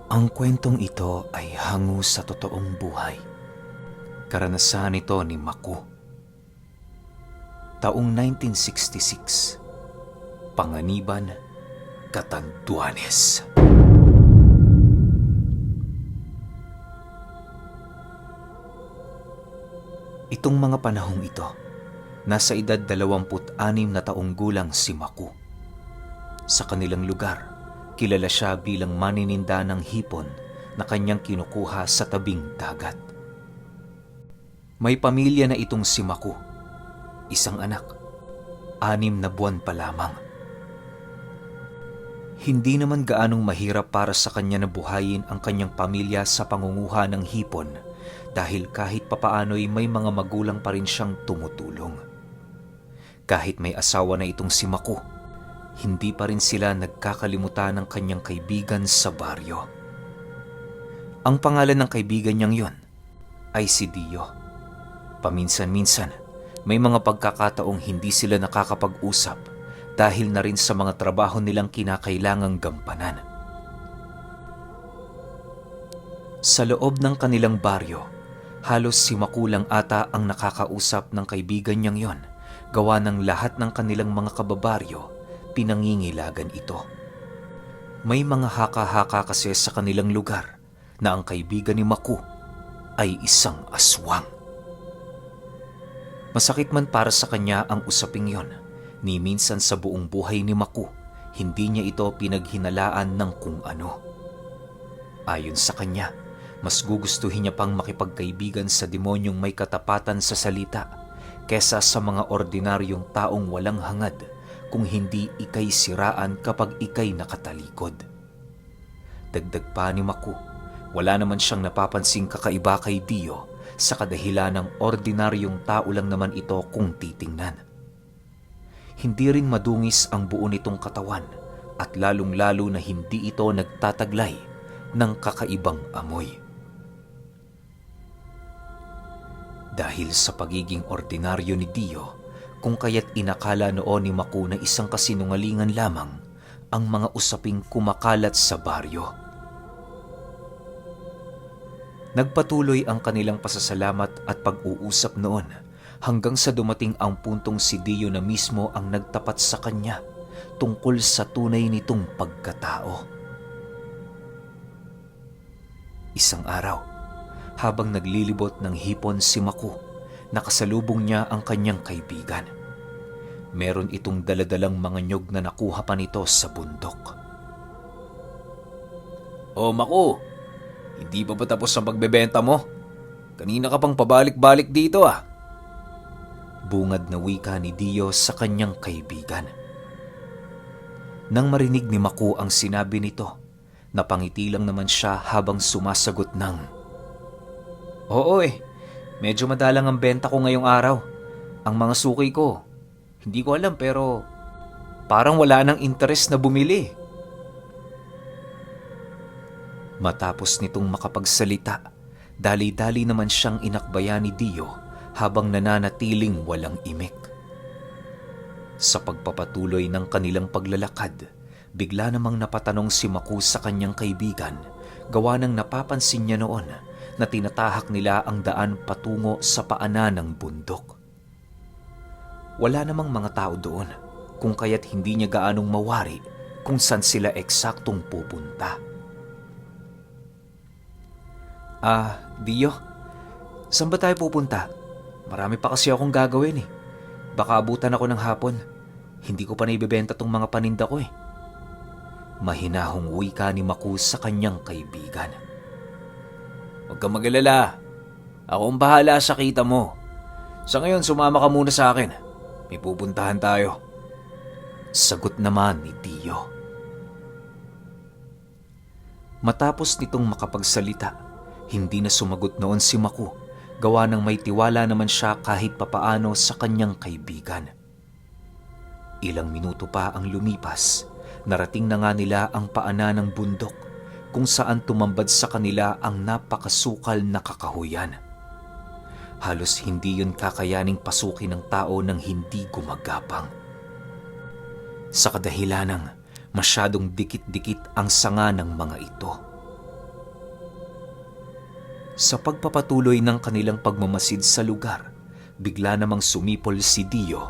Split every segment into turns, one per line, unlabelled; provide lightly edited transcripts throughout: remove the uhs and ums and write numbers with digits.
Ang kwentong ito ay hango sa totoong buhay. Karanasan ito ni Maku. Taong 1966, Panganiban, Catanduanes. Itong mga panahong ito, nasa edad 26 na taong gulang si Maku. Sa kanilang lugar, kilala siya bilang manininda ng hipon na kanyang kinukuha sa tabing dagat. May pamilya na itong si Maku, isang anak, 6 na buwan pa lamang. Hindi naman gaanong mahirap para sa kanya na buhayin ang kanyang pamilya sa pangunguha ng hipon dahil kahit papaano'y may mga magulang pa rin siyang tumutulong. Kahit may asawa na itong si Maku, hindi pa rin sila nagkakalimutan ng kanyang kaibigan sa baryo. Ang pangalan ng kaibigan niyang yon ay si Dio. Paminsan-minsan, may mga pagkakataong hindi sila nakakapag-usap dahil na rin sa mga trabaho nilang kinakailangang gampanan. Sa loob ng kanilang baryo, halos si Maku lang ata ang nakakausap ng kaibigan niyang yon, gawa ng lahat ng kanilang mga kababaryo pinangingilagan ito. May mga haka-haka kasi sa kanilang lugar na ang kaibigan ni Maku ay isang aswang. Masakit man para sa kanya ang usaping yon, ni minsan sa buong buhay ni Maku, hindi niya ito pinaghinalaan ng kung ano. Ayon sa kanya, mas gugustuhin niya pang makipagkaibigan sa demonyong may katapatan sa salita kesa sa mga ordinaryong taong walang hangad kung hindi ikay siraan kapag ikay nakatalikod. Dagdag pa ni Maku, wala naman siyang napapansing kakaiba kay Dio sa kadahilan ng ordinaryong tao lang naman ito kung titingnan. Hindi rin madungis ang buo nitong katawan at lalong-lalo na hindi ito nagtataglay ng kakaibang amoy. Dahil sa pagiging ordinaryo ni Dio, kung kaya't inakala noon ni Maku na isang kasinungalingan lamang ang mga usaping kumakalat sa baryo. Nagpatuloy ang kanilang pasasalamat at pag-uusap noon hanggang sa dumating ang puntong si Dio na mismo ang nagtapat sa kanya tungkol sa tunay nitong pagkatao. Isang araw, habang naglilibot ng hipon si Maku, nakasalubong niya ang kanyang kaibigan. Meron itong daladalang mga nyog na nakuha pa nito sa bundok. "Oh, Maku, hindi pa ba tapos ang pagbebenta mo? Kanina ka pang pabalik-balik dito ah." Bungad na wika ni Dio sa kanyang kaibigan. Nang marinig ni Maku ang sinabi nito, napangiti lang naman siya habang sumasagot ng, "Oo medyo madalang ang benta ko ngayong araw. Ang mga suki ko, hindi ko alam pero parang wala nang interes na bumili." Matapos nitong makapagsalita, dali-dali naman siyang inakbayan ni Dio habang nananatiling walang imik. Sa pagpapatuloy ng kanilang paglalakad, bigla namang napatanong si Maku sa kanyang kaibigan, gawa ng napapansin niya noon na tinatahak nila ang daan patungo sa paanan ng bundok. Wala namang mga tao doon, kung kaya't hindi niya gaanong mawari kung saan sila eksaktong pupunta. Dio, saan ba tayo pupunta? Marami pa kasi akong gagawin eh. Baka abutan ako ng hapon. Hindi ko pa naibebenta tong mga paninda ko eh. Mahinahong wika ni Maku sa kanyang kaibigan. "Huwag kang mag-alala. Ako ang bahala sa kita mo. Sa ngayon, sumama ka muna sa akin. May pupuntahan tayo." Sagot naman ni Dio. Matapos nitong makapagsalita, hindi na sumagot noon si Maku, gawa ng may tiwala naman siya kahit papaano sa kanyang kaibigan. Ilang minuto pa ang lumipas, narating na nga nila ang paanan ng bundok kung saan tumambad sa kanila ang napakasukal na kakahuyan. Halos hindi yun kakayaning pasukin ng tao nang hindi gumagapang. Sa kadahilanang masyadong dikit-dikit ang sanga ng mga ito. Sa pagpapatuloy ng kanilang pagmamasid sa lugar, bigla namang sumipol si Dio.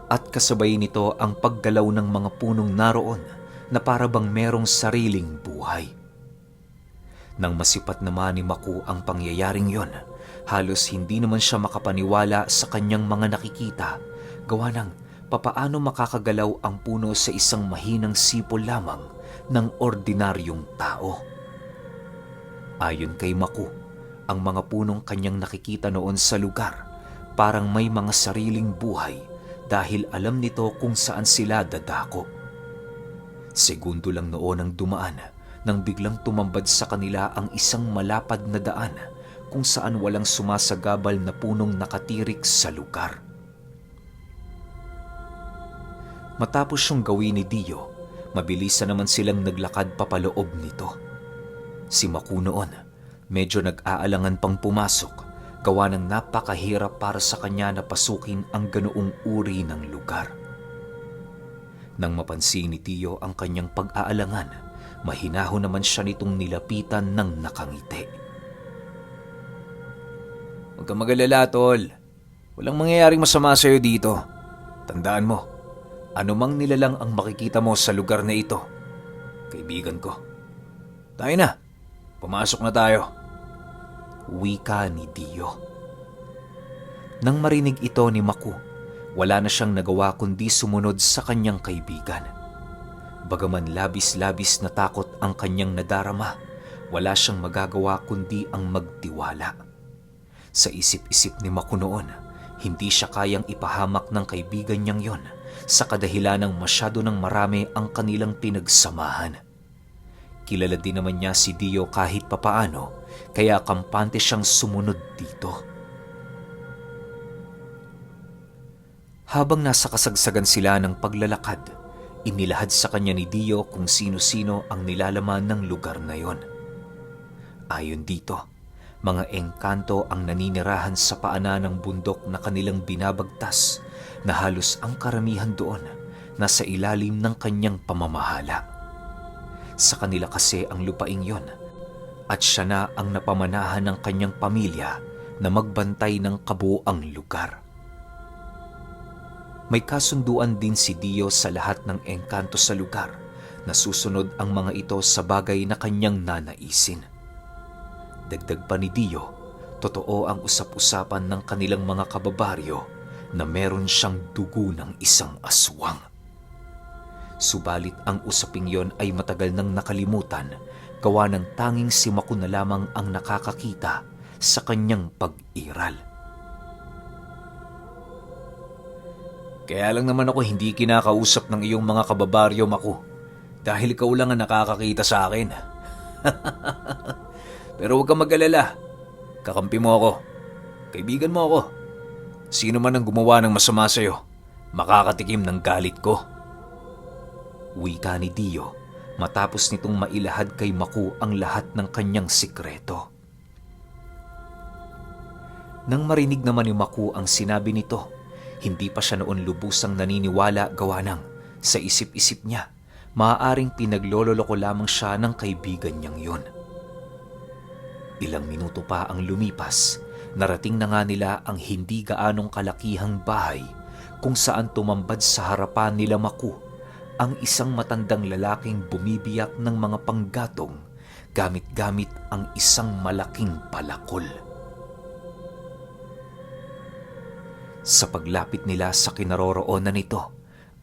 At kasabay nito ang paggalaw ng mga punong naroon na para bang merong sariling buhay. Nang masipat naman ni Maku ang pangyayaring yon, halos hindi naman siya makapaniwala sa kanyang mga nakikita, gawa ng papaano makakagalaw ang puno sa isang mahinang sipol lamang ng ordinaryong tao. Ayon kay Maku, ang mga punong kanyang nakikita noon sa lugar parang may mga sariling buhay dahil alam nito kung saan sila dadako. Segundo lang noon ang dumaan nang biglang tumambad sa kanila ang isang malapad na daan kung saan walang sumasagabal na punong nakatirik sa lugar. Matapos yung gawin ni Dio, mabilisan naman silang naglakad papaloob nito. Si Maku noon, medyo nag-aalangan pang pumasok, gawa ng napakahirap para sa kanya na pasukin ang ganoong uri ng lugar. Nang mapansin ni Dio ang kanyang pag-aalangan, mahinahon naman siya nitong nilapitan ng nakangiti. Huwag kang mag-alala, tol. Walang mangyayaring masama sa'yo dito. Tandaan mo, anumang nilalang ang makikita mo sa lugar na ito, kaibigan ko. Tayo na. Pumasok na tayo. Wika ni Dio. Nang marinig ito ni Maku, wala na siyang nagawa kundi sumunod sa kanyang kaibigan. Bagaman labis-labis na takot ang kanyang nadarama, wala siyang magagawa kundi ang magtiwala. Sa isip-isip ni Maku noon, hindi siya kayang ipahamak ng kaibigan niyang yon sa kadahilanang masyado ng marami ang kanilang pinagsamahan. Kilala din naman niya si Dio kahit papaano, kaya kampante siyang sumunod dito. Habang nasa kasagsagan sila ng paglalakad, inilahad sa kanya ni Dio kung sino-sino ang nilalaman ng lugar na yon. Ayon dito, mga engkanto ang naninirahan sa paanan ng bundok na kanilang binabagtas na halos ang karamihan doon nasa ilalim ng kanyang pamamahala. Sa kanila kasi ang lupaing yon at siya na ang napamanahan ng kanyang pamilya na magbantay ng kabuuang lugar. May kasunduan din si Dio sa lahat ng engkanto sa lugar na susunod ang mga ito sa bagay na kanyang nanaisin. Dagdag pa ni Dio, totoo ang usap-usapan ng kanilang mga kababaryo na meron siyang dugo ng isang aswang. Subalit ang usaping yon ay matagal nang nakalimutan, gawa ng tanging si Maku na lamang ang nakakakita sa kanyang pag-iral. Kaya lang naman ako hindi kinakausap ng iyong mga kababaryo, Maku, dahil ikaw lang ang nakakakita sa akin. Pero huwag kang mag-alala, kakampi mo ako, kaibigan mo ako. Sino man ang gumawa ng masama sa'yo, makakatikim ng galit ko. Wika ni Dio matapos nitong mailahad kay Maku ang lahat ng kanyang sikreto. Nang marinig naman ni Maku ang sinabi nito, hindi pa siya noon lubusang naniniwala gawa ng sa isip-isip niya, maaaring pinaglololoko lamang siya ng kaibigan niyang yun. Ilang minuto pa ang lumipas, narating na nga nila ang hindi gaanong kalakihang bahay kung saan tumambad sa harapan nila Maku ang isang matandang lalaking bumibiyak ng mga panggatong gamit-gamit ang isang malaking palakol. Sa paglapit nila sa kinaroroonan nito,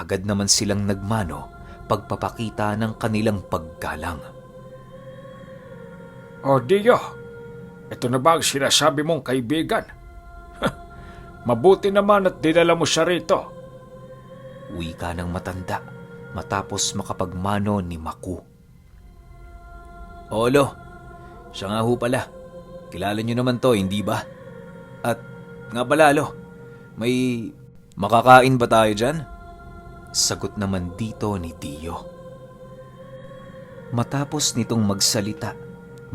agad naman silang nagmano pagpapakita ng kanilang paggalang.
O Dio, ito na ba ang sinasabi mong kaibigan? Mabuti naman at dinala mo siya rito.
Wika ng matanda matapos makapagmano ni Maku. Olo, siya nga ho pala. Kilala niyo naman to, hindi ba? At nga pala, Lo, may makakain ba tayo dyan? Sagot naman dito ni Dio. Matapos nitong magsalita,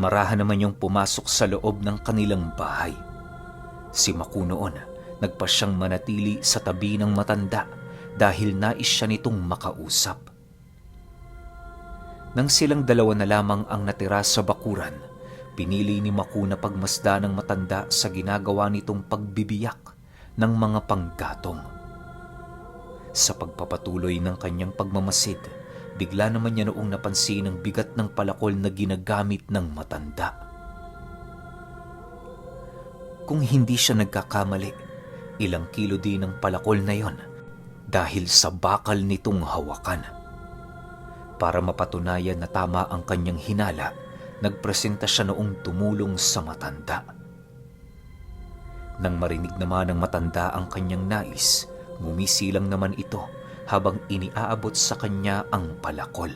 marahan naman yung pumasok sa loob ng kanilang bahay. Si Maku noon, nagpa siyang manatili sa tabi ng matanda dahil nais siya nitong makausap. Nang silang dalawa na lamang ang natira sa bakuran, Pinili ni Maku na pagmasda ng matanda sa ginagawa nitong pagbibiyak ng mga panggatong. Sa pagpapatuloy ng kanyang pagmamasid, bigla naman niya noong napansin ang bigat ng palakol na ginagamit ng matanda. Kung hindi siya nagkakamali, ilang kilo din ang palakol na yon dahil sa bakal nitong hawakan. Para mapatunayan na tama ang kanyang hinala, nagpresenta siya noong tumulong sa matanda. Nang marinig naman ng matanda ang kanyang nais, ngumisi lang naman ito habang iniaabot sa kanya ang palakol.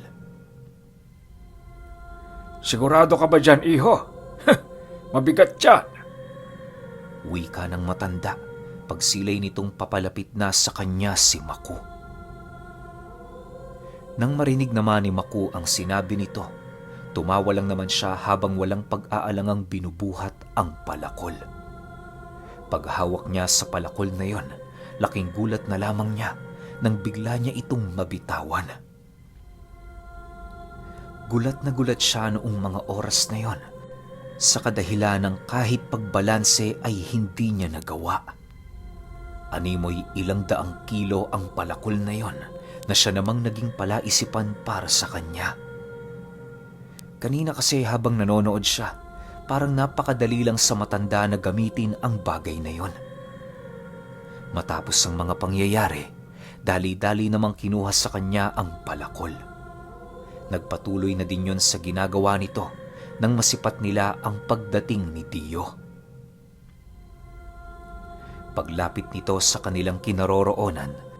Sigurado ka ba dyan, iho? Mabigat yan.
Wika ng matanda, pagsilay nitong papalapit na sa kanya si Maku. Nang marinig naman ni Maku ang sinabi nito, tumawa lang naman siya habang walang pag-aalangang binubuhat ang palakol. Paghawak niya sa palakol na yon, laking gulat na lamang niya nang bigla niya itong mabitawan. Gulat na gulat siya noong mga oras na yon, sa kadahilan ng kahit pagbalanse ay hindi niya nagawa. Animoy 200 kilo ang palakol na yon na siya namang naging palaisipan para sa kanya. Kanina kasi habang nanonood siya, parang napakadali lang sa matanda na gamitin ang bagay na yon. Matapos ang mga pangyayari, dali-dali namang kinuha sa kanya ang palakol. Nagpatuloy na din yon sa ginagawa nito nang masipat nila ang pagdating ni Dio. Paglapit nito sa kanilang kinaroroonan,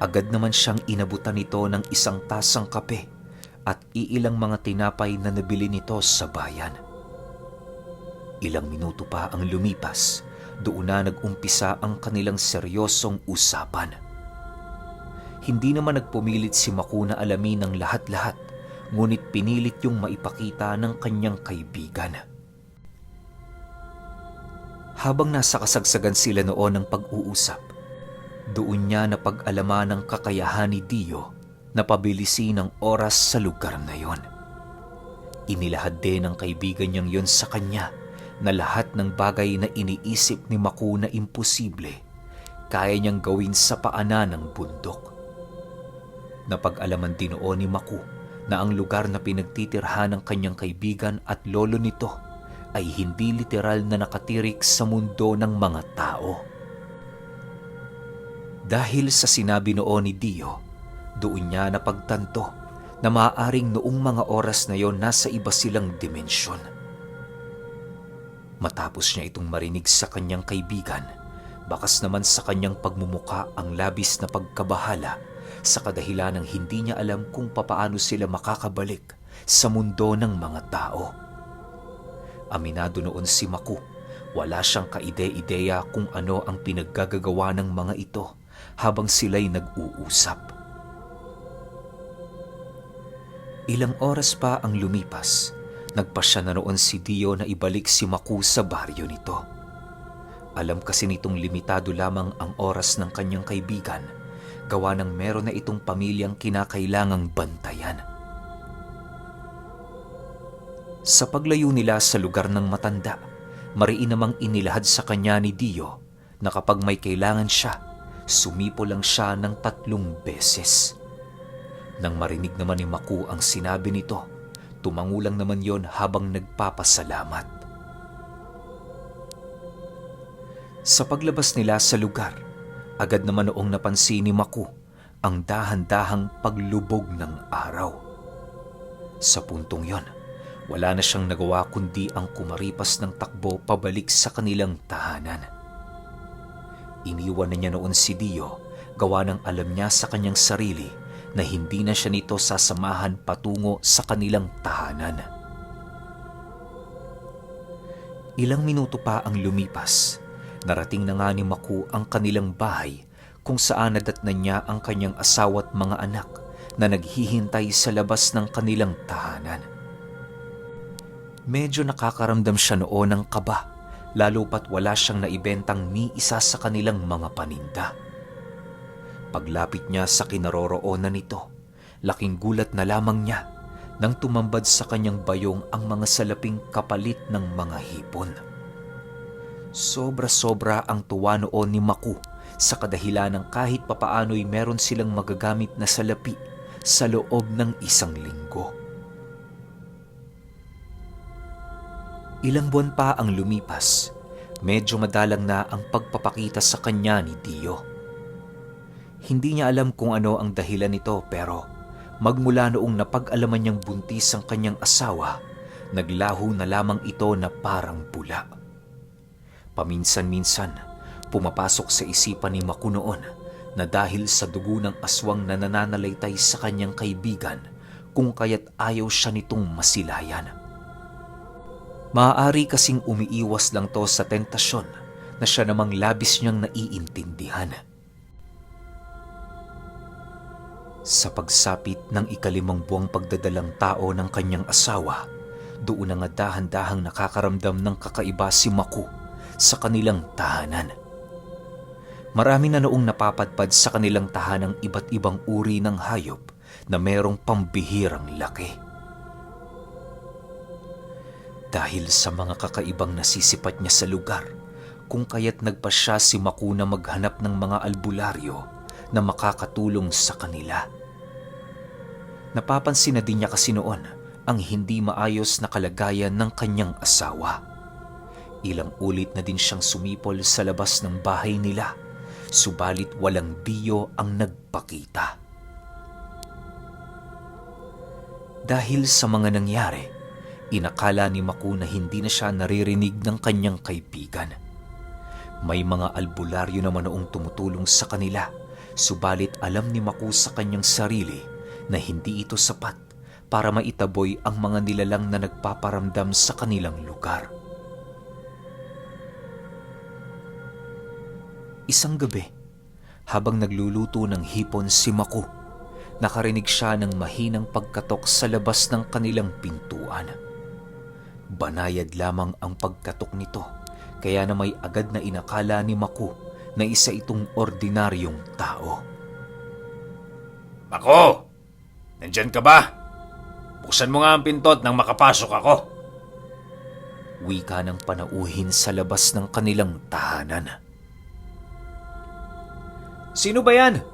agad naman siyang inabutan nito ng isang tasang kape at iilang mga tinapay na nabili nito sa bayan. Ilang minuto pa ang lumipas, doon na nag-umpisa ang kanilang seryosong usapan. Hindi naman nagpumilit si Maku na alamin ng lahat-lahat, ngunit pinilit yung maipakita ng kanyang kaibigan. Habang nasa kasagsagan sila noon ng pag-uusap, doon niya napag-alaman ng kakayahan ni Dio na pabilisin ang oras sa lugar na yon. Inilahad din ng kaibigan niyang yon sa kanya na lahat ng bagay na iniisip ni Maku na imposible, kaya niyang gawin sa paanan ng bundok. Napag-alaman din noon ni Maku na ang lugar na pinagtitirhan ng kanyang kaibigan at lolo nito ay hindi literal na nakatirik sa mundo ng mga tao. Dahil sa sinabi noon ni Dio, doon niya napagtanto na maaaring noong mga oras na yon nasa iba silang dimensyon. Matapos niya itong marinig sa kanyang kaibigan, bakas naman sa kanyang pagmumuka ang labis na pagkabahala sa kadahilan ng hindi niya alam kung papaano sila makakabalik sa mundo ng mga tao. Aminado noon si Maku, wala siyang kaide-ideya kung ano ang pinaggagawa ng mga ito habang sila'y nag-uusap. Ilang oras pa ang lumipas, nagpasya na noon si Dio na ibalik si Maku sa baryo nito. Alam kasi nitong limitado lamang ang oras ng kanyang kaibigan, gawa ng meron na itong pamilyang kinakailangang bantayan. Sa paglayo nila sa lugar ng matanda, mariin namang inilahad sa kanya ni Dio na kapag may kailangan siya, sumipo lang siya ng 3 beses. Nang marinig naman ni Maku ang sinabi nito, tumangulang naman yon habang nagpapasalamat. Sa paglabas nila sa lugar, agad naman noong napansin ni Maku ang dahan-dahang paglubog ng araw. Sa puntong yon, wala na siyang nagawa kundi ang kumaripas ng takbo pabalik sa kanilang tahanan. Iniwan na niya noon si Dio, gawa ng alam niya sa kanyang sarili na hindi na siya nito sasamahan patungo sa kanilang tahanan. Ilang minuto pa ang lumipas, narating na nga ni Maku ang kanilang bahay kung saan nadatnan niya ang kanyang asawa at mga anak na naghihintay sa labas ng kanilang tahanan. Medyo nakakaramdam siya noon ng kaba, lalo pat wala siyang naibentang ni isa sa kanilang mga paninda. Paglapit niya sa kinaroroonan nito, laking gulat na lamang niya nang tumambad sa kanyang bayong ang mga salaping kapalit ng mga hipon. Sobra-sobra ang tuwa noon ni Maku sa kadahilan ng kahit papaano'y meron silang magagamit na salapi sa loob ng isang linggo. Ilang buwan pa ang lumipas, medyo madalang na ang pagpapakita sa kanya ni Dio. Hindi niya alam kung ano ang dahilan nito pero magmula noong napag-alaman niyang buntis ang kanyang asawa, naglaho na lamang ito na parang pula. Paminsan-minsan, pumapasok sa isipan ni Maku noon na dahil sa dugo ng aswang na nananalaytay sa kanyang kaibigan kung kaya't ayaw siya nitong masilayan. Maaari kasing umiiwas lang to sa tentasyon na siya namang labis niyang naiintindihan. Sa pagsapit ng ika-5 buwang pagdadalang tao ng kanyang asawa, doon na nga dahan-dahang nakakaramdam ng kakaiba si Maku sa kanilang tahanan. Marami na noong napapadpad sa kanilang tahanang iba't ibang uri ng hayop na merong pambihirang laki. Dahil sa mga kakaibang nasisipat niya sa lugar, kung kaya't nagpasya si Maku na maghanap ng mga albularyo na makakatulong sa kanila. Napapansin na din niya kasi noon ang hindi maayos na kalagayan ng kanyang asawa. Ilang ulit na din siyang sumipol sa labas ng bahay nila, subalit walang biyo ang nagpakita. Dahil sa mga nangyari, inakala ni Maku na hindi na siya naririnig ng kanyang kaibigan. May mga albularyo naman noong tumutulong sa kanila, subalit alam ni Maku sa kanyang sarili na hindi ito sapat para maitaboy ang mga nilalang na nagpaparamdam sa kanilang lugar. Isang gabi, habang nagluluto ng hipon si Maku, nakarinig siya ng mahinang pagkatok sa labas ng kanilang pintuan. Banayad lamang ang pagkatok nito, kaya na may agad na inakala ni Maku na isa itong ordinaryong tao.
Maku! Nandyan ka ba? Buksan mo nga ang pinto nang makapasok ako.
Wika ng panauhin sa labas ng kanilang tahanan. Sino ba yan?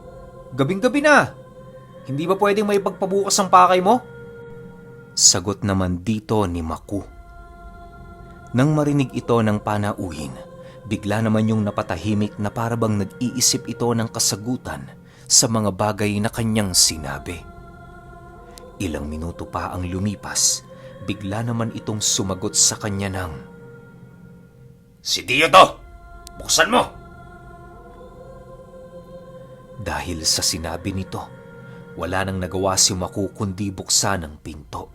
Gabing-gabi na. Hindi ba pwedeng may pagpabukas ang pakay mo? Sagot naman dito ni Maku. Nang marinig ito ng panauhin, bigla naman yung napatahimik na parabang nag-iisip ito ng kasagutan sa mga bagay na kanyang sinabi. Ilang minuto pa ang lumipas, bigla naman itong sumagot sa kanya ng,
Si Dio to! Buksan mo!
Dahil sa sinabi nito, wala nang nagawa si Maku kundi buksan ang pinto.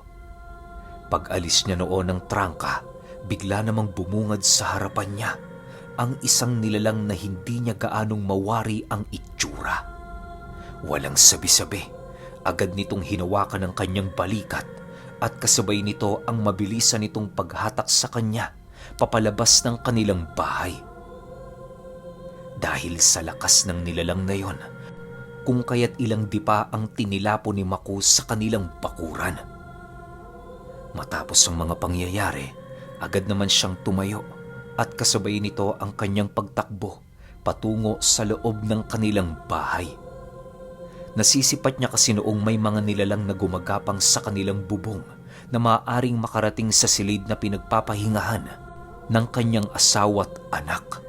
Pag-alis niya noon ng trangka, bigla namang bumungad sa harapan niya ang isang nilalang na hindi niya gaanong mawari ang itsura. Walang sabi-sabi, agad nitong hinawakan ang kanyang balikat at kasabay nito ang mabilisan nitong paghatak sa kanya papalabas ng kanilang bahay. Dahil sa lakas ng nilalang na yon, kung kaya't ilang dipa ang tinilapo ni Maku sa kanilang bakuran. Matapos ang mga pangyayari, agad naman siyang tumayo at kasabay nito ang kanyang pagtakbo patungo sa loob ng kanilang bahay. Nasisipat niya kasi noong may mga nilalang na gumagapang sa kanilang bubong na maaaring makarating sa silid na pinagpapahingahan ng kanyang asawa't anak.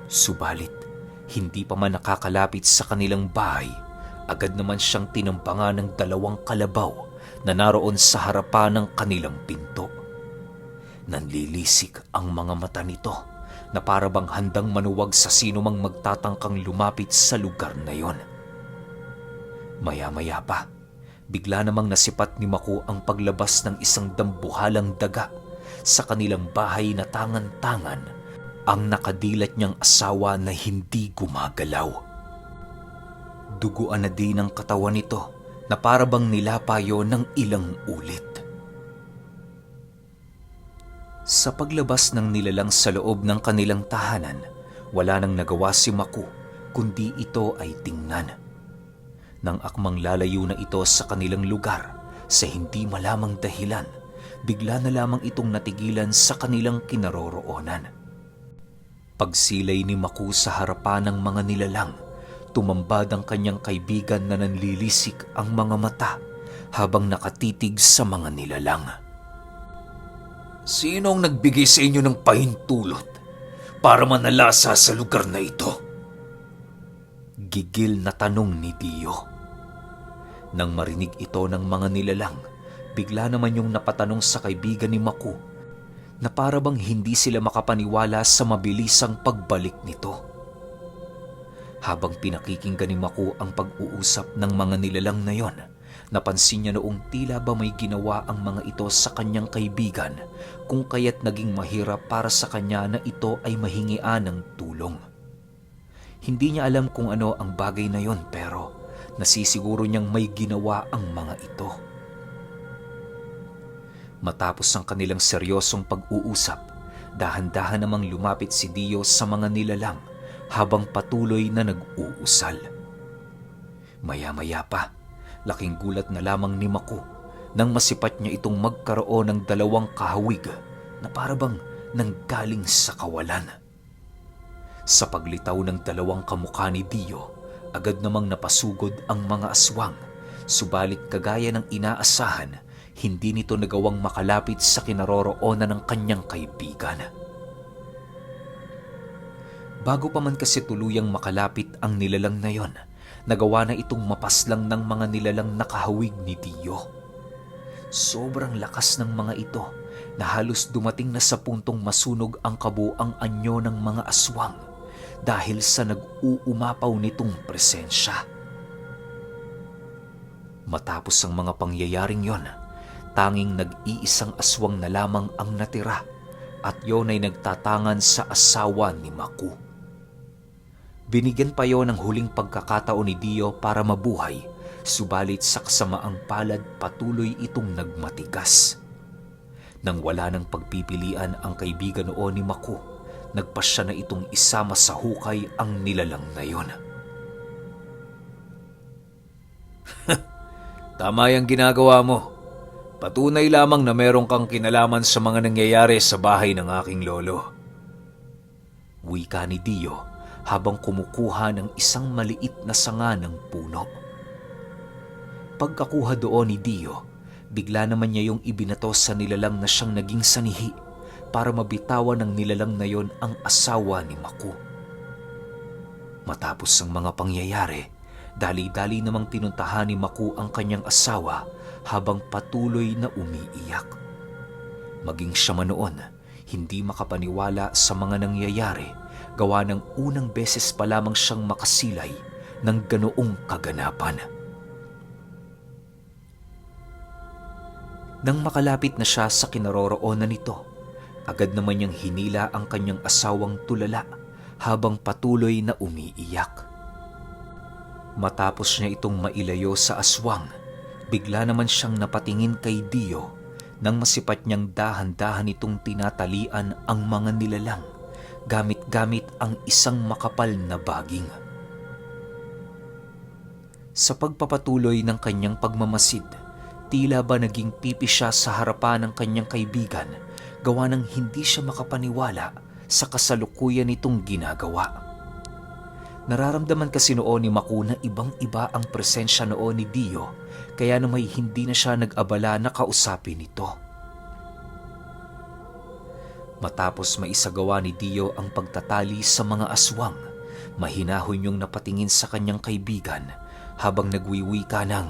Subalit, hindi pa man nakakalapit sa kanilang bahay, agad naman siyang tinambangan ng 2 kalabaw na naroon sa harapan ng kanilang pinto. Nanlilisik ang mga mata nito na parabang handang manuwag sa sino mang magtatangkang lumapit sa lugar na yon. Maya-maya pa, bigla namang nasipat ni Maku ang paglabas ng isang dambuhalang daga sa kanilang bahay na tangan-tangan ang nakadilat niyang asawa na hindi gumagalaw. Duguan na din ang katawan nito na parabang nilapayo ng ilang ulit. Sa paglabas ng nilalang sa loob ng kanilang tahanan, wala nang nagawa si Maku kundi ito ay tingnan. Nang akmang lalayo na ito sa kanilang lugar, sa hindi malamang dahilan, bigla na lamang itong natigilan sa kanilang kinaroroonan. Pagsilay ni Maku sa harapan ng mga nilalang, tumambad ang kanyang kaibigan na nanlilisik ang mga mata habang nakatitig sa mga nilalang.
Sinong nagbigay sa inyo ng pahintulot para manalasa sa lugar na ito?
Gigil na tanong ni Dio. Nang marinig ito ng mga nilalang, bigla naman yung napatanong sa kaibigan ni Maku na para bang hindi sila makapaniwala sa mabilisang pagbalik nito. Habang pinakikinggan ni Maku ang pag-uusap ng mga nilalang na yon, napansin niya noong tila ba may ginawa ang mga ito sa kanyang kaibigan kung kaya't naging mahirap para sa kanya na ito ay mahingian ng tulong. Hindi niya alam kung ano ang bagay na yon pero nasisiguro niyang may ginawa ang mga ito. Matapos ang kanilang seryosong pag-uusap, dahan-dahan namang lumapit si Dio sa mga nilalang habang patuloy na nag-uusal. Maya-maya pa, laking gulat na lamang ni Maku nang masipat niya itong magkaroon ng dalawang kahawig na parabang nanggaling sa kawalan. Sa paglitaw ng dalawang kamukha ni Dio, agad namang napasugod ang mga aswang, subalit kagaya ng inaasahan, hindi nito nagawang makalapit sa kinaroroonan ng kanyang kaibigan. Bago pa man kasi tuluyang makalapit ang nilalang na yon, nagawa na itong mapaslang ng mga nilalang nakahawig ni Dio. Sobrang lakas ng mga ito na halos dumating na sa puntong masunog ang kabuang anyo ng mga aswang dahil sa nag-uumapaw nitong presensya. Matapos ang mga pangyayaring yon, tanging nag-iisang aswang na lamang ang natira at yon ay nagtatangan sa asawa ni Maku. Binigyan pa yon ng huling pagkakataon ni Dio para mabuhay, subalit sa kasamaang palad patuloy itong nagmatigas. Nang wala ng pagpipilian ang kaibigan noon ni Maku, nagpasya na itong isama sa hukay ang nilalang na yon.
Tama yung ginagawa mo. Patunay lamang na meron kang kinalaman sa mga nangyayari sa bahay ng aking lolo.
Wika ni Dio habang kumukuha ng isang maliit na sanga ng puno. Pagkakuha doon ni Dio, bigla naman niya yung ibinato sa nilalang na siyang naging sanihi para mabitawan ng nilalang na yon ang asawa ni Maku. Matapos ang mga pangyayari, dali-dali namang pinuntahan ni Maku ang kanyang asawa habang patuloy na umiiyak. Maging siya man noon, hindi makapaniwala sa mga nangyayari, gawa ng unang beses pa lamang siyang makasilay ng ganoong kaganapan. Nang makalapit na siya sa kinaroroonan nito, agad naman niyang hinila ang kanyang asawang tulala habang patuloy na umiiyak. Matapos niya itong mailayo sa aswang, bigla naman siyang napatingin kay Dio nang masipat niyang dahan-dahan itong tinatalian ang mga nilalang gamit-gamit ang isang makapal na baging. Sa pagpapatuloy ng kanyang pagmamasid, tila ba naging pipi siya sa harapan ng kanyang kaibigan gawa ng hindi siya makapaniwala sa kasalukuyan nitong ginagawa. Nararamdaman kasi noon ni Maku na ibang-iba ang presensya noon ni Dio, kaya na may hindi na siya nag-abala na kausapin ito. Matapos maisagawa ni Dio ang pagtatali sa mga aswang, mahinahon yung napatingin sa kanyang kaibigan habang nagwiwika ng,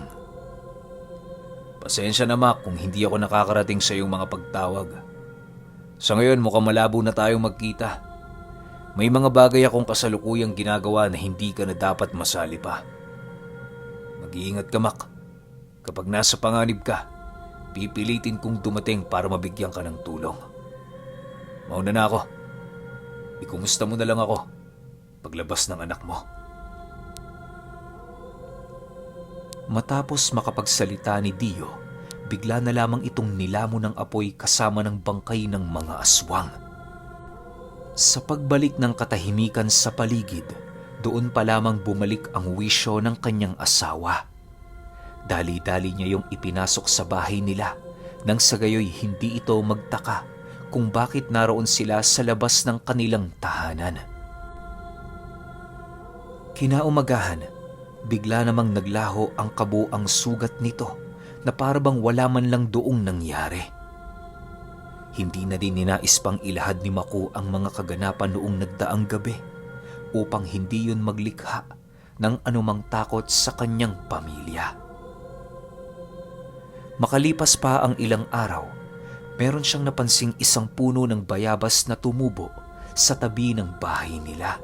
Pasensya na, Mac, kung hindi ako nakakarating sa iyong mga pagtawag. Sa ngayon mukhang malabo na tayong magkita. May mga bagay akong kasalukuyang ginagawa na hindi ka na dapat masali pa. Mag-iingat ka, Mac. Kapag nasa panganib ka, pipilitin kong dumating para mabigyan ka ng tulong. Mauna na ako. Ikumusta mo na lang ako paglabas ng anak mo.
Matapos makapagsalita ni Dio, bigla na lamang itong nilamon ng apoy kasama ng bangkay ng mga aswang. Sa pagbalik ng katahimikan sa paligid, doon pa lamang bumalik ang wisyo ng kanyang asawa. Dali-dali niya yung ipinasok sa bahay nila nang sa gayoy hindi ito magtaka kung bakit naroon sila sa labas ng kanilang tahanan. Kinaumagahan, bigla namang naglaho ang kabuang sugat nito na parabang wala man lang doong nangyari. Hindi na din ninais pang ilahad ni Maku ang mga kaganapan noong nagdaang gabi upang hindi yun maglikha ng anumang takot sa kanyang pamilya. Makalipas pa ang ilang araw, meron siyang napansing isang puno ng bayabas na tumubo sa tabi ng bahay nila.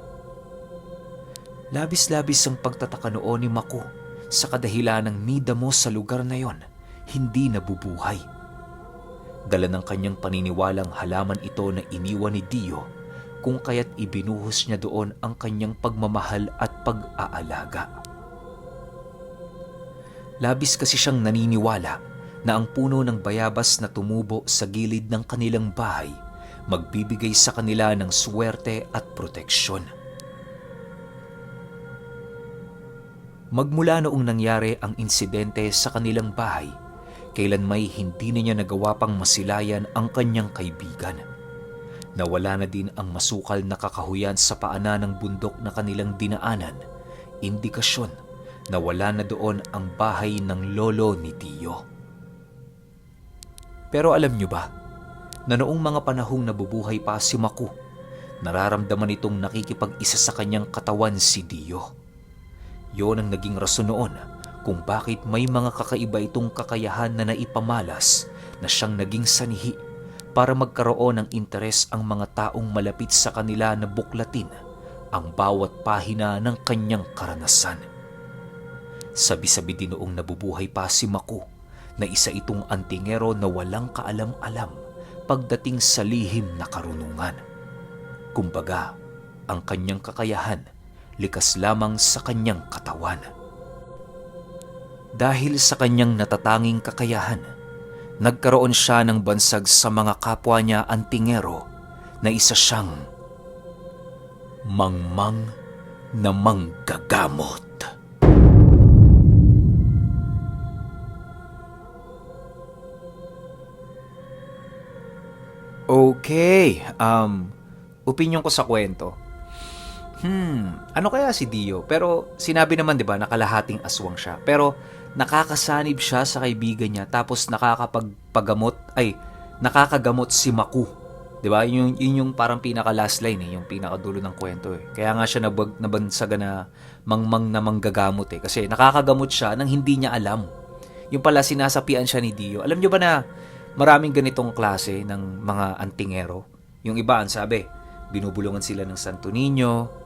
Labis-labis ang pagtataka noon ni Maku sa kadahilanang ni damo sa lugar na yon hindi nabubuhay. Dala ng kanyang paniniwalang halaman ito na iniwan ni Dio kung kaya't ibinuhos niya doon ang kanyang pagmamahal at pag-aalaga. Labis kasi siyang naniniwala na ang puno ng bayabas na tumubo sa gilid ng kanilang bahay magbibigay sa kanila ng swerte at proteksyon. Magmula noong nangyari ang insidente sa kanilang bahay, kailan may hindi na niya nagawa pang masilayan ang kanyang kaibigan. Nawala na din ang masukal na kakahuyan sa paanan ng bundok na kanilang dinaanan, indikasyon na wala na doon ang bahay ng lolo ni Tio. Pero alam niyo ba, na noong mga panahong nabubuhay pa si Maku, nararamdaman itong nakikipag-isa sa kanyang katawan si Dio. Yon ang naging rason noon kung bakit may mga kakaiba itong kakayahan na naipamalas na siyang naging sanhi para magkaroon ng interes ang mga taong malapit sa kanila na buklatin ang bawat pahina ng kanyang karanasan. Sabi-sabi din noong nabubuhay pa si Maku na isa itong antingero na walang kaalam-alam pagdating sa lihim na karunungan. Kumbaga, ang kanyang kakayahan likas lamang sa kanyang katawan. Dahil sa kanyang natatanging kakayahan, nagkaroon siya ng bansag sa mga kapwa niya antingero na isa siyang mangmang na manggagamot. Okay, opinyon ko sa kwento. Ano kaya si Dio? Pero sinabi naman 'di ba nakalahating aswang siya. Pero nakakasanib siya sa kaibigan niya tapos nakakagamot si Maku. 'Di ba? Yun yung parang pinaka last line yung pinakadulo ng kwento Kaya nga siya nabansaga na mangmang na manggagamot kasi nakakagamot siya nang hindi niya alam. Yung pala sinasapian siya ni Dio. Alam niyo ba na maraming ganitong klase ng mga antingero? Yung iba ang sabi, binubulungan sila ng Santo Niño,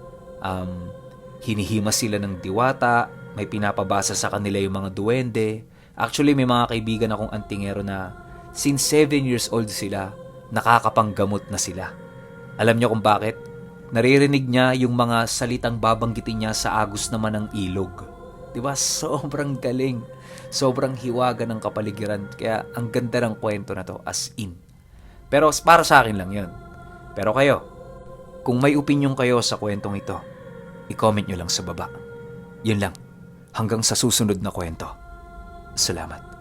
hinihimas sila ng diwata, may pinapabasa sa kanila yung mga duwende. Actually, may mga kaibigan akong antingero na since 7 years old sila, nakakapanggamot na sila. Alam niyo kung bakit? Naririnig niya yung mga salitang babanggitin niya sa agos naman ng ilog. Diba? Sobrang galing. Sobrang hiwaga ng kapaligiran. Kaya ang ganda ng kwento na to, as in. Pero para sa akin lang yun. Pero kayo, kung may opinion kayo sa kwentong ito, i-comment nyo lang sa baba. Yun lang. Hanggang sa susunod na kwento. Salamat.